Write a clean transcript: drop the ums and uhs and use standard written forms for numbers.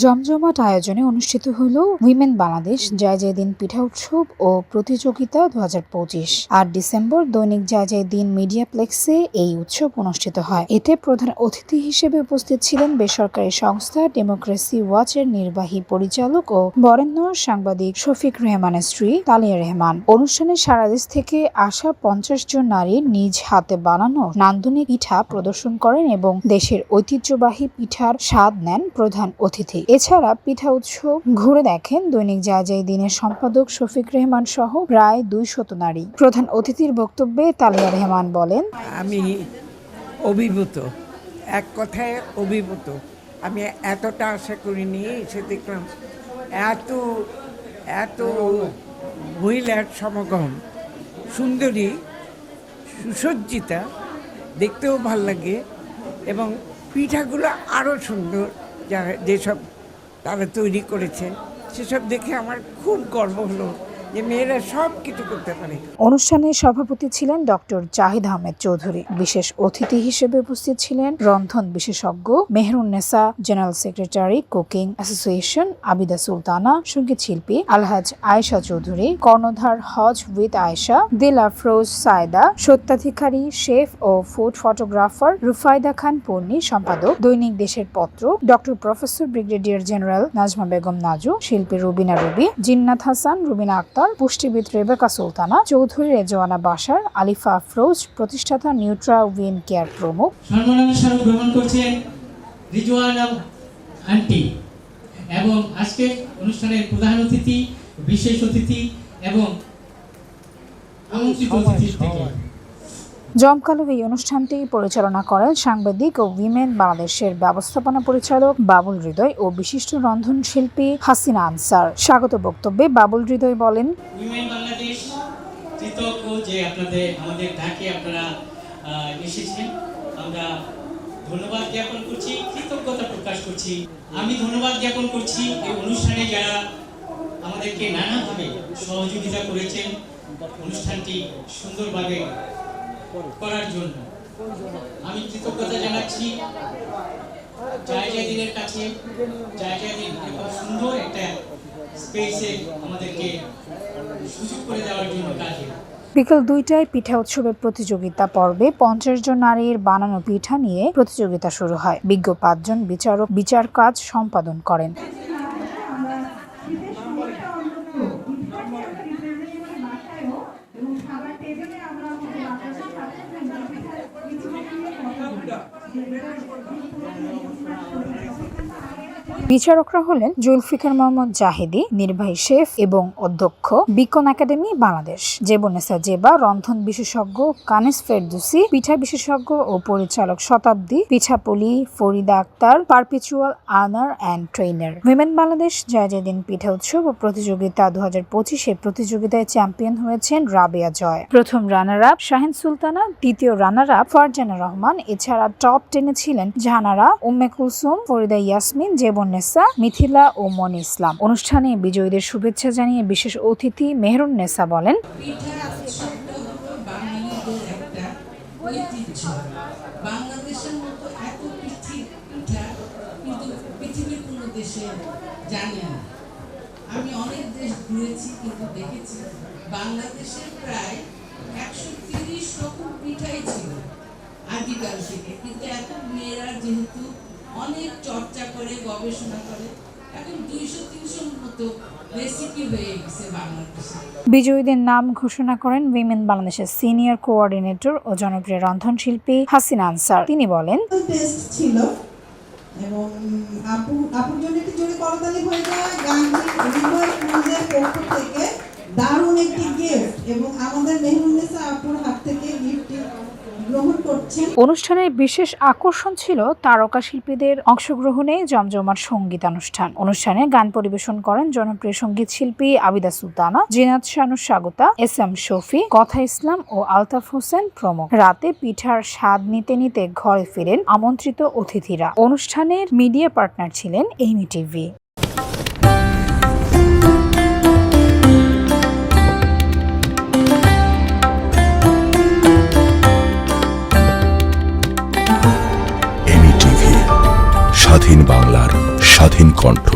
জমজমাট আয়োজনে অনুষ্ঠিত হল উইমেন বাংলাদেশ জয় জয় দিন পিঠা উৎসব ও প্রতিযোগিতা 2025। 8 ডিসেম্বর দৈনিক জয় জয় দিন মিডিয়াপ্লেক্সে এই উৎসব অনুষ্ঠিত হয়। এতে প্রধান অতিথি হিসেবে উপস্থিত ছিলেন বেসরকারি সংস্থা ডেমোক্রেসি ওয়াচের নির্বাহী পরিচালক ও বরেণ্য সাংবাদিক শফিক রেহমানের স্ত্রী তালিয়া রহমান। অনুষ্ঠানে সারা দেশ থেকে আসা 50 জন নারী নিজ হাতে বানানো নান্দনিক পিঠা প্রদর্শন করেন এবং দেশের ঐতিহ্যবাহী পিঠার স্বাদ নেন প্রধান অতিথি। এছাড়া পিঠা উৎসব ঘুরে দেখেন দৈনিক জয় জয় দিনের সম্পাদক শফিক রেহমান সহ প্রায় 200 নারী। প্রধান অতিথির বক্তব্যে তালিয়া রহমান বলেন, আমি অভিভূত, এক কথায় অভিভূত। আমি এতটা আশা করিনি। এসে দেখলাম এত এত মহিলার সমাগম, সুন্দরী, সুসজ্জিতা, দেখতেও ভাল লাগে এবং পিঠাগুলো আরও সুন্দর। যেসব তারা তৈরি করেছে সেসব দেখে আমার খুব গর্ব হলো যে মেয়েরা সব কিছু করতে পারে। অনুষ্ঠানে সভাপতি ছিলেন ডক্টর জাহিদ আহমেদ চৌধুরী। বিশেষ অতিথি হিসেবে উপস্থিত ছিলেন রন্ধন বিশেষজ্ঞ Mehrunnesa, general secretary cooking association Abida Sultana, সঙ্গীত শিল্পী আলহাজ আয়েশা চৌধুরী, কর্ণধার হজ উইথ আয়েশা, দিল আফরোজ সায়দা, সত্ত্বাধিকারী শেফ ও ফুড ফটোগ্রাফার রুফায়দা খান পূর্ণি, সম্পাদক দৈনিক দেশের পত্র doctor professor brigadier general Nazma Begum Naju, শিল্পী রুবিনা রুবি, জিন্নাত হাসান, রুবিনা আক্তার, পুষ্টিবিদ রেবেকা সুলতানা চৌধুরী, রেজওয়ানা বাশার, আলিফা আফরোজ, প্রতিষ্ঠাতা নিউট্রা উইন কেয়ার প্রমুখ। সম্মাননা স্মারক গ্রহণ করছেন রিজওয়ানা আন্টি এবং আজকের অনুষ্ঠানের প্রধান অতিথি, বিশেষ অতিথি এবং আমন্ত্রিত অতিথি থেকে জমকালো এই অনুষ্ঠানটি পরিচালনা করেন সাংবাদিক ও উইমেন বাংলাদেশের ব্যবস্থাপনা পরিচালক বাবুল হৃদয় ও বিশিষ্ট রন্ধন শিল্পী হাসিনা আনসার। স্বাগত বক্তব্যে বাবুল হৃদয় বলেন, উইমেন বাংলাদেশ কৃতজ্ঞ যে আমাদের ডাকে আপনারা এসেছেন। আমরা ধন্যবাদ জ্ঞাপন করছি, কৃতজ্ঞতা প্রকাশ করছি। আমি ধন্যবাদ জ্ঞাপন করছি এই অনুষ্ঠানে যারা আমাদেরকে নানাভাবে সহযোগিতা করেছেন অনুষ্ঠানটি সুন্দরভাবে করার জন্য। আমি কৃতজ্ঞতা জানাচ্ছি জয় জয় দিনের কাছে। জয় জয় দিন খুব সুন্দর একটা স্পেসে আমাদেরকে সুযোগ করে দেওয়ার জন্য কাজে। বিকেল 2টায় পিঠা উৎসবের প্রতিযোগিতা পর্বে 50 জন নারীর বানানো পিঠা নিয়ে প্রতিযোগিতা শুরু হয়। বিজ্ঞ 5 জন বিচারক বিচার কাজ সম্পাদন করেন। বিচারকরা হলেন জুলফিকার মোহাম্মদ জাহেদি, নির্বাহী শেফ এবং অধ্যক্ষ বিকন একাডেমি বাংলাদেশ, জেবনেসা জেবা, রন্ধন বিশেষজ্ঞ কানিস ফেরদৌসি, পিঠা বিশেষজ্ঞ ও পরিচালক শতাব্দী, পিঠাপুলি ফরিদা আক্তার, পারপিচুয়াল আনার অ্যান্ড ট্রেনার। উইমেন বাংলাদেশ জয় জয় দিন পিঠা উৎসব ও প্রতিযোগিতা 2025 প্রতিযোগিতায় চ্যাম্পিয়ন হয়েছেন রাবেয়া জয়। প্রথম রানার আপ শাহিন সুলতানা, দ্বিতীয় রানার আপ ফারজানা রহমান। এছাড়া টপ 10-এ ছিলেন জাহানারা, উম্মে কুলসুম, ফরিদা ইয়াসমিন, জেবনেসা, মিথিলা ও মনি ইসলাম। অনুষ্ঠানে বিজয়ীদের শুভেচ্ছা জানিয়ে বিশেষ অতিথি মেহরুন্নেসা বলেন, বাংলাদেশের মতো এত পিঠা কিন্তু পৃথিবীর কোনো দেশে জানে না। আমি অনেক দেশ ঘুরেছি কিন্তু দেখেছি বাংলাদেশের প্রায় 130 রকম পিঠাই ছিল আদিকাল থেকে, কিন্তু এখন মেয়েরা যেহেতু অনেক চর্চা করে গবেষণা করে এখন 200-300 মতো রেসিপি হয়ে গেছে বাংলাদেশে। বিজয়ীদের নাম ঘোষণা করেন উইমেন বাংলাদেশের সিনিয়র কোঅর্ডিনেটর ও জনপ্রিয় রন্ধন শিল্পী হাসিনা আনসার। তিনি বলেন, টেস্ট ছিল এবং আপুর জন্য একটি জোরে করতালি হয়ে যায়। গান্ধী পক্ষ থেকে দারুণ একটি গিফট এবং আমাদের মেহরুন্নেসা আপুর হাত থেকে গিফটটি গ্রহণ করছেন। অনুষ্ঠানের বিশেষ আকর্ষণ ছিল তারকা শিল্পীদের অংশগ্রহণে জমজমাট সঙ্গীতানুষ্ঠান। অনুষ্ঠানে গান পরিবেশন করেন জনপ্রিয় সঙ্গীত শিল্পী আবিদা সুলতানা, জিনাত শানু স্বাগতা, এস এম শফি, কথা ইসলাম ও আলতাফ হোসেন প্রমুখ। রাতে পিঠার স্বাদ নিতে নিতে ঘরে ফিরেন আমন্ত্রিত অতিথিরা। অনুষ্ঠানের মিডিয়া পার্টনার ছিলেন এমি টিভি। স্বাধীন বাংলার স্বাধীন কণ্ঠ।